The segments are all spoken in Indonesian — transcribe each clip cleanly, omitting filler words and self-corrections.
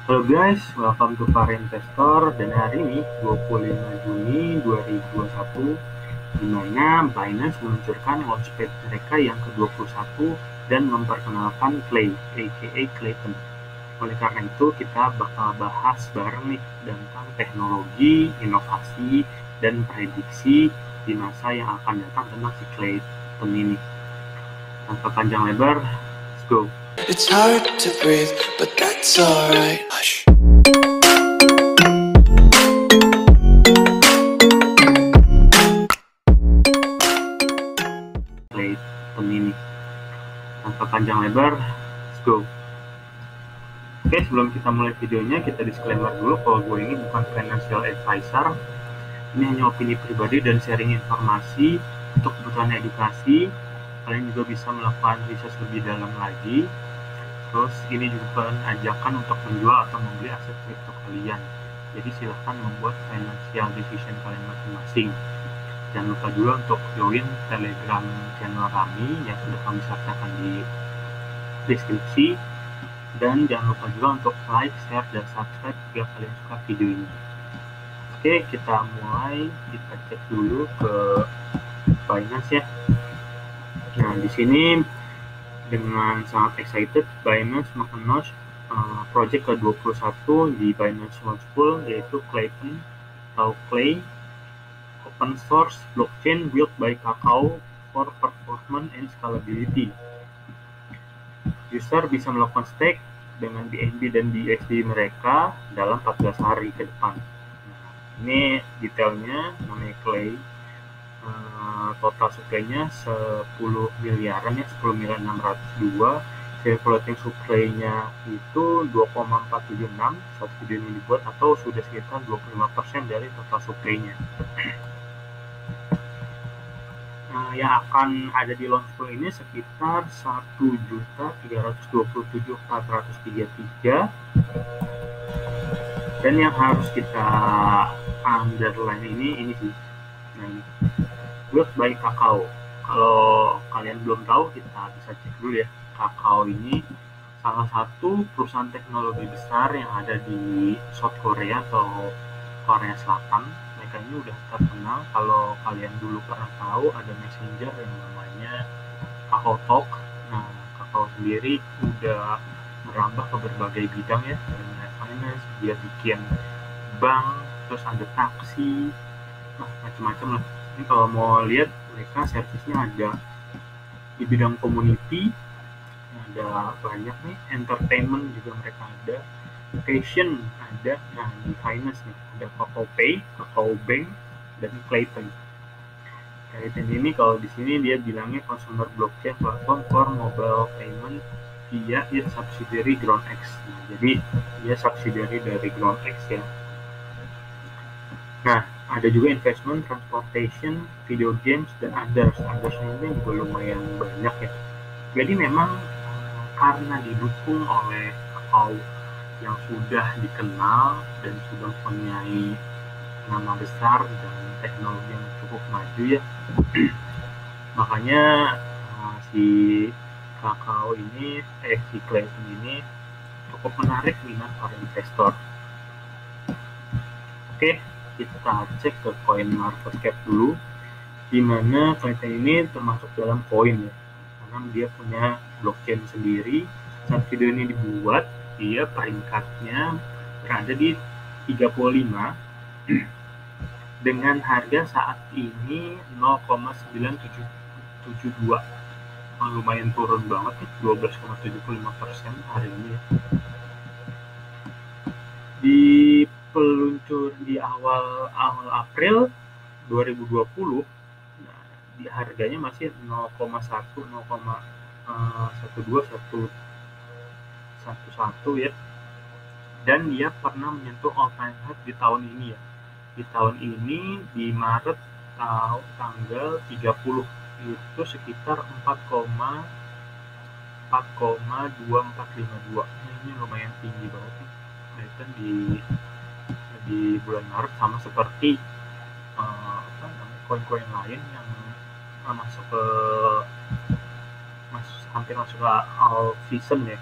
Halo guys, welcome to Para Investor. Dan hari ini 25 Juni 2021, di mana Binance meluncurkan launchpad mereka yang ke-21 dan memperkenalkan Clay, aka Clayton. Oleh karena itu, kita bakal bahas bareng nih tentang teknologi, inovasi, dan prediksi di masa yang akan datang tentang si Clayton ini. Tanpa panjang lebar, let's go. It's hard to breathe, but that's alright. Hush. Clayton ini. Tanpa panjang lebar, let's go. Oke, sebelum kita mulai videonya, kita disclaimer dulu kalau gue ini bukan financial advisor. Ini hanya opini pribadi dan sharing informasi untuk kebutuhan edukasi. Kalian juga bisa melakukan riset lebih dalam lagi. Terus ini juga bukan ajakan untuk menjual atau membeli aset kripto kalian. Jadi silahkan membuat financial decision kalian masing-masing. Jangan lupa juga untuk join Telegram channel kami yang sudah kami sertakan di deskripsi. Dan jangan lupa juga untuk like, share, dan subscribe jika kalian suka video ini. Oke, kita mulai. Kita cek dulu ke Binance ya. Nah, di sini dengan sangat excited, Binance mengenal project ke-21 di Binance Launch Pool, yaitu Clayton atau Clay, open source blockchain built by Kakao for performance and scalability. User bisa melakukan stake dengan BNB dan BUSD mereka dalam 14 hari ke depan. Nah, ini detailnya, namanya Clay. Total supply-nya 10 miliaran ya, 10.602. Circulating supply-nya itu 2,476 saat video ini dibuat, atau sudah sekitar 25% dari total supply-nya. Yang akan ada di launch pool ini sekitar 1.327.433. Dan yang harus kita underline ini sih. Nah, ini built by Kakao. Kalau kalian belum tahu, kita bisa cek dulu ya. Kakao ini salah satu perusahaan teknologi besar yang ada di South Korea atau Korea Selatan. Mereka ini udah terkenal. Kalau kalian dulu pernah tahu, ada messenger yang namanya Kakao Talk. Nah, Kakao sendiri udah merambah ke berbagai bidang ya, dari finance, dia bikin bank, terus ada taksi, macam-macam lah. Ini kalau mau lihat, mereka servisnya ada di bidang community, ada banyak nih, entertainment juga mereka ada, fashion ada. Nah, di finance nih ada Kakao Pay, Kakao Bank, dan Clayton. Clayton ini kalau di sini dia bilangnya consumer blockchain platform for mobile payment via its subsidiary GroundX. Nah, jadi dia subsidiary dari GroundX ya. Nah, ada juga investment, transportation, video games, dan others. Others ini juga lumayan banyak ya. Jadi memang karena didukung oleh Kakao yang sudah dikenal dan sudah mempunyai nama besar dan teknologi yang cukup maju ya, makanya si Kakao ini, si Clayton ini cukup menarik minat para investor. Oke, kita cek ke coin market cap dulu, di mana Clayton ini termasuk dalam koin ya, karena dia punya blockchain sendiri. Saat video ini dibuat, dia peringkatnya berada di 35 dengan harga saat ini 0,9772. Lumayan turun banget ya, 12,75% hari ini ya. Di peluncur di awal April 2020, nah, di harganya masih 0,1, 0,1211 ya, dan dia pernah menyentuh all time high di tahun ini ya. Di tahun ini di Maret tanggal 30 itu sekitar 4,2452. Ini lumayan tinggi banget nih. Clayton di bulan Maret, sama seperti koin-koin lain yang hampir masuk ke all season ya.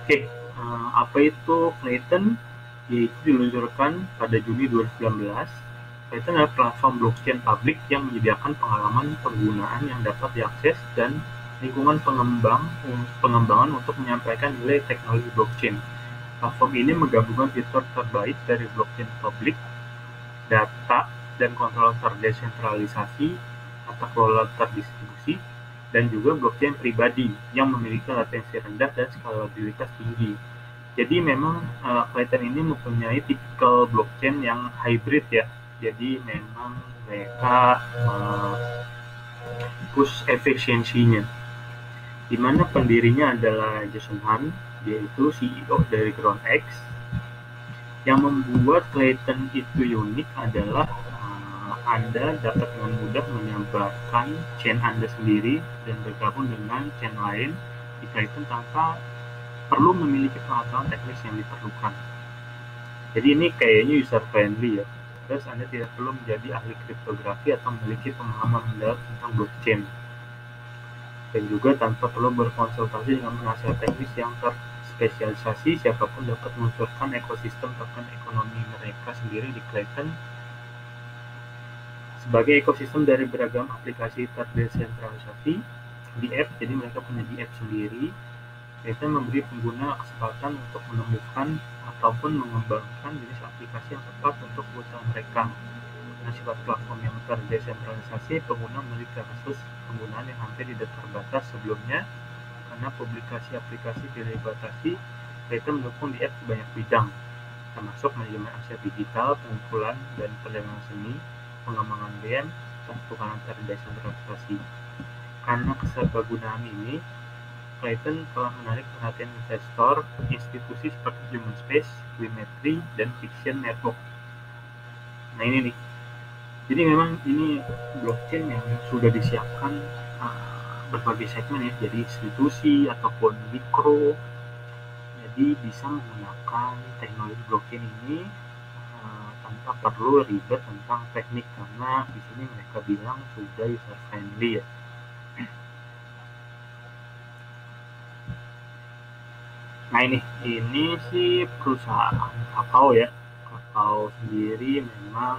Oke, apa itu Klaytn? Yaitu diluncurkan pada Juni 2019. Klaytn adalah platform blockchain publik yang menyediakan pengalaman penggunaan yang dapat diakses dan lingkungan pengembangan untuk menyampaikan nilai teknologi blockchain. Platform ini menggabungkan fitur terbaik dari blockchain publik, data dan kontrol terdesentralisasi, tata kelola terdistribusi, dan juga blockchain pribadi yang memiliki latensi rendah dan skalabilitas tinggi. Jadi memang Klaytn ini mempunyai tipikal blockchain yang hybrid ya. Jadi memang mereka push efisiensinya. Di mana pendirinya adalah Jason Han, yaitu CEO dari GroundX. Yang membuat Klaytn itu unik adalah Anda dapat dengan mudah menyebarkan chain Anda sendiri dan bergabung dengan chain lain di Klaytn tanpa perlu memiliki pengetahuan teknis yang diperlukan. Jadi ini kayaknya user friendly ya. Terus Anda tidak perlu menjadi ahli kriptografi atau memiliki pemahaman mendalam tentang blockchain. Dan juga tanpa perlu berkonsultasi dengan penasihat teknis yang terspesialisasi, siapapun dapat meluncurkan ekosistem token ekonomi mereka sendiri di Klaytn sebagai ekosistem dari beragam aplikasi terdesentralisasi di app. Jadi mereka punya di app sendiri. Klaytn memberi pengguna kesempatan untuk menemukan ataupun mengembangkan jenis aplikasi yang tepat untuk kebutuhan mereka. Dengan sifat platform yang terdesentralisasi, pengguna memiliki akses penggunaan yang hampir tidak terbatas sebelumnya. Karena publikasi aplikasi tidak dibatasi, Klaytn mendukung di app di banyak bidang, termasuk manajemen aset digital, pengumpulan dan perdagangan seni, pengembangan game, dan pertukaran terdesentralisasi. Karena keserbagunaan ini, Klaytn telah menarik perhatian investor, institusi seperti Human Space, Wimetri, dan Fiction Network. Nah ini nih, jadi memang ini blockchain yang sudah disiapkan berbagai segmen ya, jadi institusi ataupun mikro, jadi bisa menggunakan teknologi blockchain ini tanpa perlu ribet tentang teknik, karena di sini mereka bilang sudah user friendly ya. Nah ini sih perusahaan Kakao ya. Kakao sendiri memang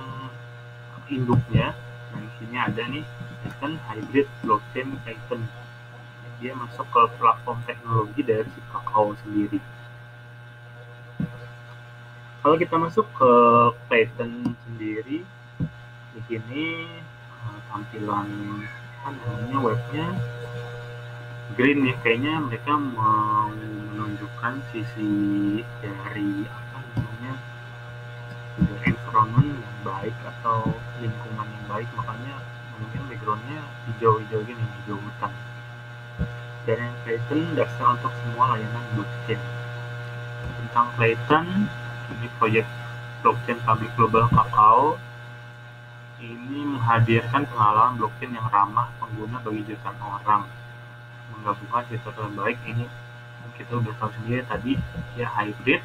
induknya. Nah di sini ada nih Klaytn Hybrid Blockchain Klaytn. Dia masuk ke platform teknologi dari si Kakao sendiri. Kalau kita masuk ke Klaytn sendiri, di sini tampilan namanya webnya green ya, kayaknya mereka mau menunjukkan sisi dari environment yang baik atau lingkungan yang baik, makanya mungkin backgroundnya hijau-hijau gini, hijau hutan. Dan yang Klaytn dasar untuk semua layanan blockchain. Tentang Klaytn, ini proyek blockchain publik global Kakao ini menghadirkan pengalaman blockchain yang ramah pengguna bagi jutaan orang, menggabungkan fitur terbaik. Ini kita udah tahu sendiri tadi ya, hybrid.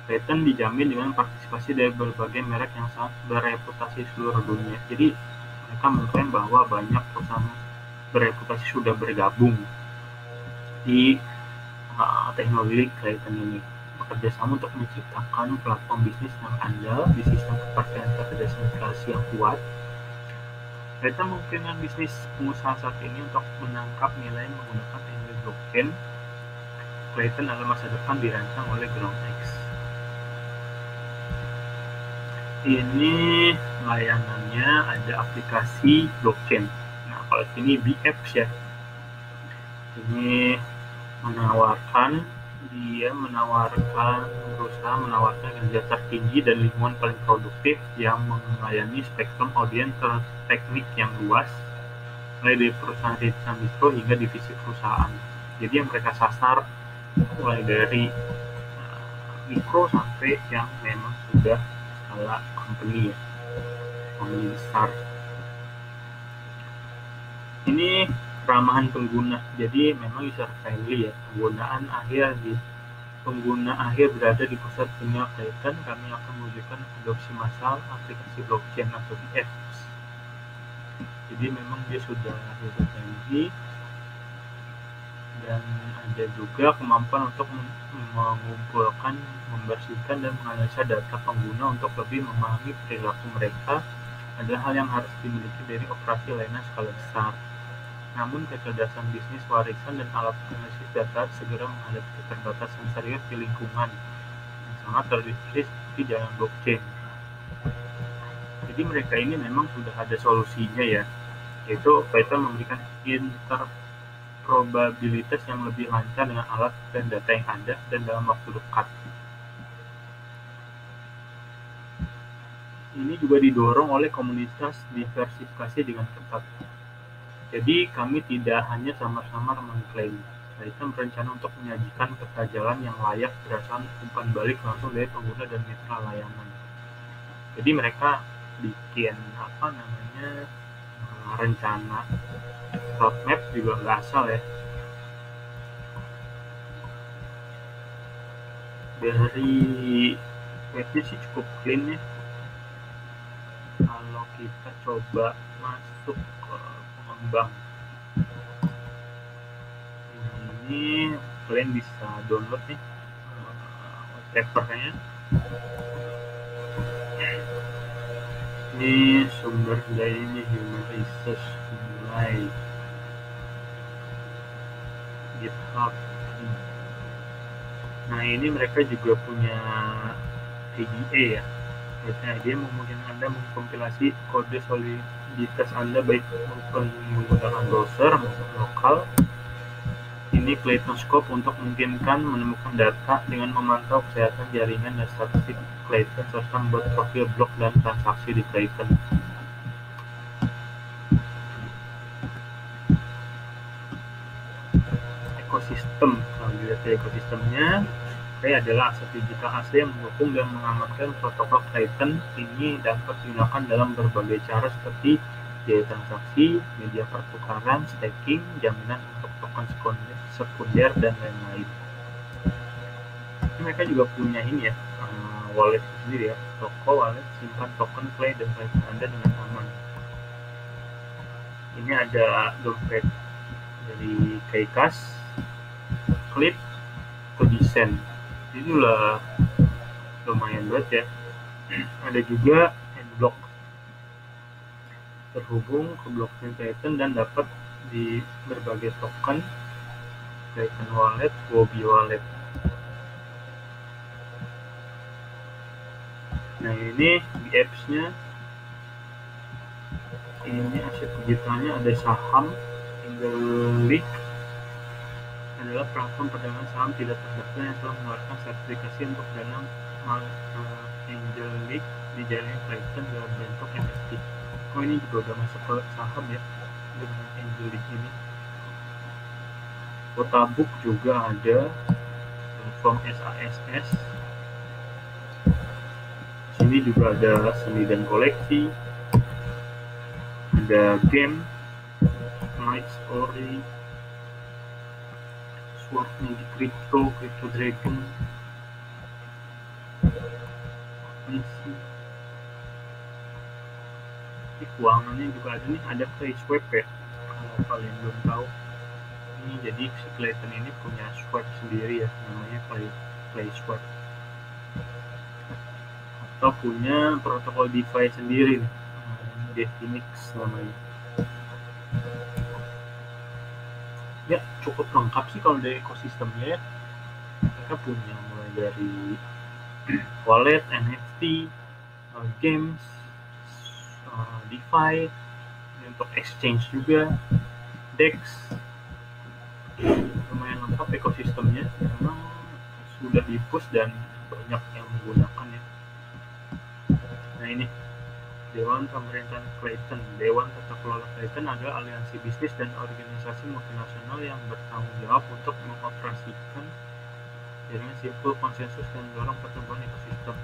Klaytn dijamin dengan partisipasi dari berbagai merek yang sangat bereputasi seluruh dunia. Jadi mereka mengklaim bahwa banyak perusahaan bereputasi sudah bergabung di teknologi Klaytn ini, bekerja sama untuk menciptakan platform bisnis yang andal di sistem kepercayaan terdesentralisasi yang kuat. Klaytn memungkinkan bisnis pengusaha saat ini untuk menangkap nilai menggunakan teknologi blockchain. Klaytn adalah masa depan dirancang oleh GroundX. Ini layanannya ada aplikasi blockchain. Nah kalau ini BApps ya, ini berusaha menawarkan kinerja tertinggi dan lingkungan paling produktif yang melayani spektrum audiens teknik yang luas, mulai dari perusahaan rintisan mikro hingga divisi perusahaan. Jadi yang mereka sasar mulai dari mikro sampai yang memang sudah skala company ya, company besar. Ini keramahan pengguna, jadi memang user friendly ya. Pengguna akhir berada di pusat dunia Klaytn. Kami akan mewujudkan adopsi massal aplikasi blockchain atau BApps. Jadi memang dia sudah user friendly dan ada juga kemampuan untuk mengumpulkan, membersihkan, dan menganalisa data pengguna untuk lebih memahami perilaku mereka adalah hal yang harus dimiliki dari operasi layanan skala besar. Namun, kecerdasan bisnis warisan dan alat analisis data segera menghadapi keterbatasan serius di lingkungan yang sangat terdiskripsi seperti jalan blockchain. Jadi mereka ini memang sudah ada solusinya ya, yaitu Python memberikan interpretabilitas yang lebih lancar dengan alat dan data yang ada dan dalam waktu dekat. Ini juga didorong oleh komunitas diversifikasi dengan ketat. Jadi kami tidak hanya samar-samar mengklaim. Python berencana untuk menyajikan peta jalan yang layak berdasarkan umpan balik langsung dari pengguna dan mitra layanan. Jadi mereka bikin rencana roadmap juga nggak asal ya. Dari webnya sih cukup clean ya. Kalau kita coba masuk ke pengembang, ini kalian bisa download nih papernya. Ini sumber dari ini Human Research mulai GitHub. Nah ini mereka juga punya IDE ya. IDE memungkinkan Anda mengkompilasi kode soliditas Anda baik menggunakan browser maupun lokal. Ini Claytonscope untuk memungkinkan menemukan data dengan memantau kesehatan jaringan dan statistik Clayton serta membuat profil blok dan transaksi di Clayton. Ekosistem, kalau dilihat dari ekosistemnya, adalah aset digital asli yang mendukung dan mengamankan protokol Clayton. Ini dapat digunakan dalam berbagai cara seperti biaya transaksi, media pertukaran, staking, jaminan untuk token sekunder, dan lain-lain. Mereka juga punya ini ya, wallet sendiri ya, toko wallet simpan token Clay dan Clayton Anda dengan aman. Ini ada dompet dari Kaikas, Clip, atau Descent. Ini udah lumayan banget ya. Ada juga Nblock, terhubung ke blockchain Clayton dan dapat di berbagai token Clayton Wallet, Huobi Wallet. Nah ini di apps-nya, ini aset digitalnya ada saham. AngelList adalah platform perdagangan saham tidak terdaftar yang telah mengeluarkan sertifikasi untuk dana AngelList di jaringan Clayton dalam bentuk NFT. Oh ini juga udah masuk ke saham ya dengan AngelList ini. Kotabook juga ada, platform SASS. Sini juga ada seni dan koleksi, ada game, Night Story, Sword Magic Crypto Dragon, misi. Ini keuangannya juga ada nih, ada PlaySwap ya. Kalau kalian belum tahu, ini jadi si Clayton ini punya swap sendiri ya, namanya PlaySwap. Atau punya protokol DeFi sendiri, Definix namanya. Ya cukup lengkap sih kalau dari ekosistemnya ya. Mereka punya mulai dari wallet, NFT, games, DeFi, untuk exchange juga, DEX. Lumayan lengkap ekosistemnya, memang sudah di-push dan banyak yang menggunakan ya. Nah ini Dewan Pemerintahan Clayton. Dewan Tata Kelola Clayton adalah aliansi bisnis dan organisasi multinasional yang bertanggung jawab untuk mengoperasikan jaringan simpul konsensus dan mendorong pertumbuhan ekosistem.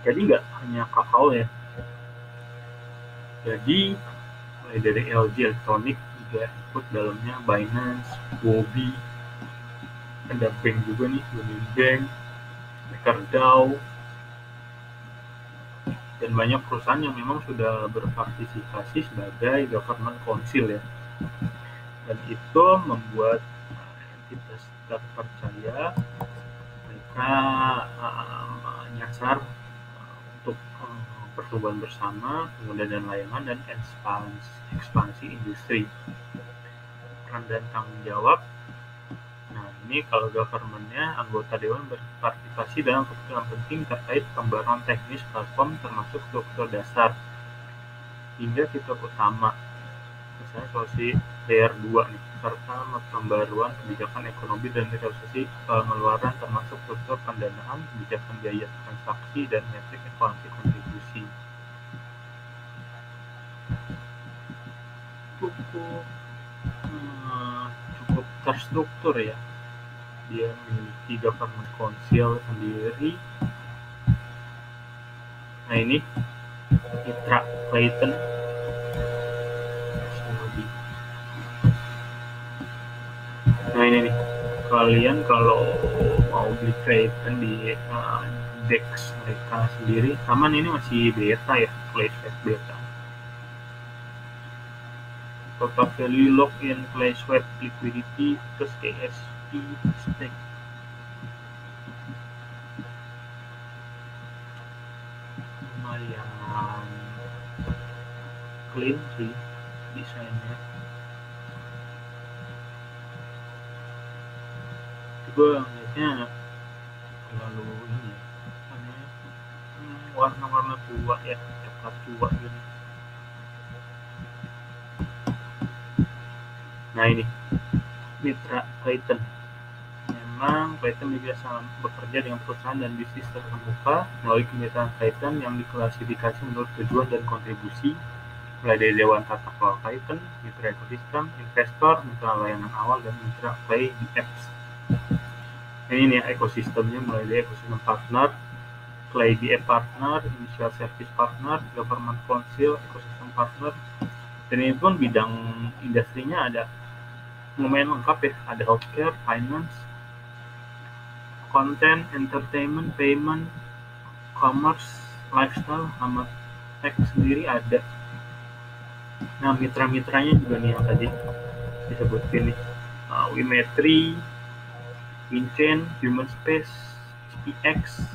Jadi nggak hanya kakao ya. Jadi mulai dari LG Electronic juga ikut dalamnya, Binance, Huobi, ada bank juga nih, Union Bank, MakerDAO, dan banyak perusahaan yang memang sudah berpartisipasi sebagai government council ya. dan itu membuat entitas terpercaya mereka menyasar untuk pertumbuhan bersama, pengguna layanan, dan ekspansi industri. Peran dan tanggung jawab. Nah, ini kalau government-nya, anggota dewan berpartisipasi dalam keputusan penting terkait pembaruan teknis platform termasuk struktur dasar hingga fitur utama. Misalnya solusi layer 2 nih, serta pembaruan kebijakan ekonomi dan realisasi pengeluaran termasuk struktur pendanaan, kebijakan biaya transaksi, dan metrik evaluasi kontribusi. Cukup terstruktur ya. Dia memiliki government council sendiri. Nah, ini Mitra Clayton. Nah, ini nih, kalian kalau mau beli Clayton di DEX mereka sendiri, aman, ini masih beta ya, ClaySwap beta. Total value lock-in ClaySwap liquidity plus KSP stake. Lumayan clean sih desainnya. Gue lihatnya terlalu ini ya, warna-warna tua ya, coklat tua gitu. Nah, ini Mitra Clayton. Memang Clayton biasa bekerja dengan perusahaan dan bisnis terkemuka melalui kemitraan Clayton yang diklasifikasi menurut tujuan dan kontribusi, mulai dari Dewan Tata Kelola Clayton, mitra ekosistem, investor, mitra layanan awal, dan mitra Clay BX. Ini nih ekosistemnya, mulai dari ekosistem partner, Clay BF partner, initial service partner, government council, ekosistem partner, dan ini pun bidang industrinya ada lumayan lengkap ya, ada healthcare, finance, content, entertainment, payment, commerce, lifestyle, sama tech sendiri ada. Nah, mitra-mitranya juga nih yang tadi disebutin nih, Wimetri, Winchain, Human Space, SPX,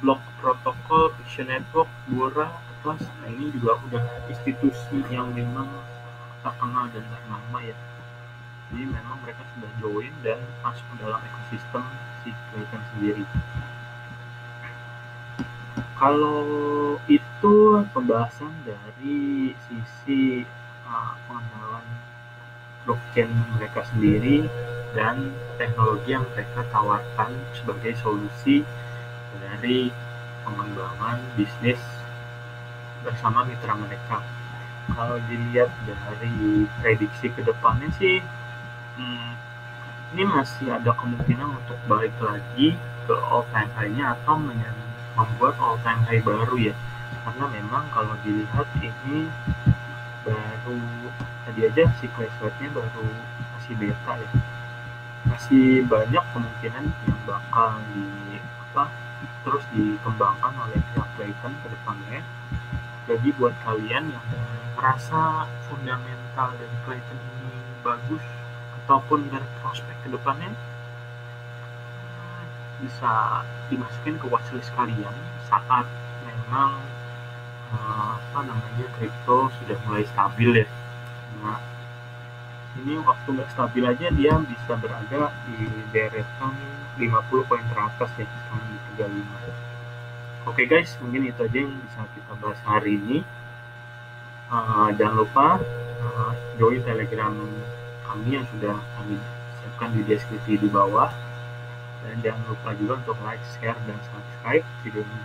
Block Protocol, Fiction Network, Bora, Atlas. Nah, ini juga udah institusi yang memang terkenal dan ternama ya. Jadi memang mereka sudah join dan masuk ke dalam ekosistem si Clayton sendiri. Kalau itu pembahasan dari sisi pengenalan blockchain mereka sendiri dan teknologi yang mereka tawarkan sebagai solusi dari pengembangan bisnis bersama mitra mereka. Kalau dilihat dari prediksi ke depannya sih, ini masih ada kemungkinan untuk balik lagi ke all time high-nya atau membuat all time high baru ya, karena memang kalau dilihat ini baru tadi aja si ClaySwap-nya baru masih beta ya, masih banyak kemungkinan yang bakal terus dikembangkan oleh pihak Clayton ke depannya. Jadi buat kalian yang merasa fundamental dari Clayton ini bagus ataupun dari prospek ke depannya, bisa dimasukin ke watchlist kalian saat memang kripto sudah mulai stabil ya. Nah, ini waktu nggak stabil aja dia bisa berada di deretan 50 poin teratas ya, sekarang di 35. Oke guys, mungkin itu aja yang bisa kita bahas hari ini. Jangan lupa join Telegram kami yang sudah kami siapkan di deskripsi di bawah, dan jangan lupa juga untuk like, share, dan subscribe video ini.